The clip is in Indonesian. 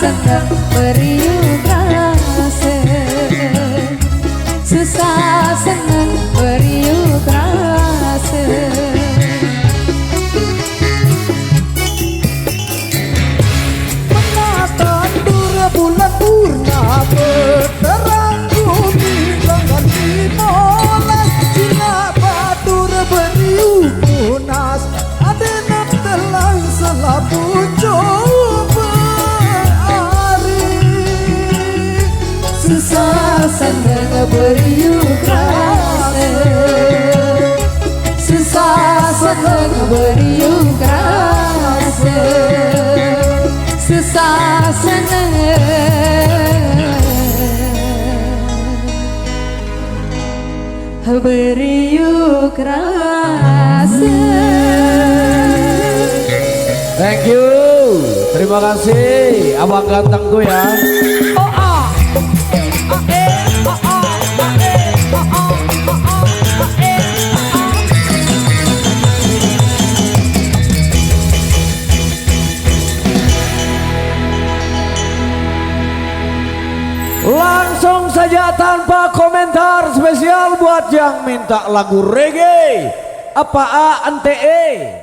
senang beriuk rasa, susah senang beriuk rasa. Menatap dura bulan purnama terang bumi lengan dimolas, sila batur beriuk munas, adenap telang selapu coba hari. Susah senang beriuk rasa, susah senang beriuk rasa, susah senang beriuk rasa. Thank you, terima kasih abang gantengku ya. Langsung saja tanpa komentar, spesial buat yang minta lagu reggae. Apa A ante E?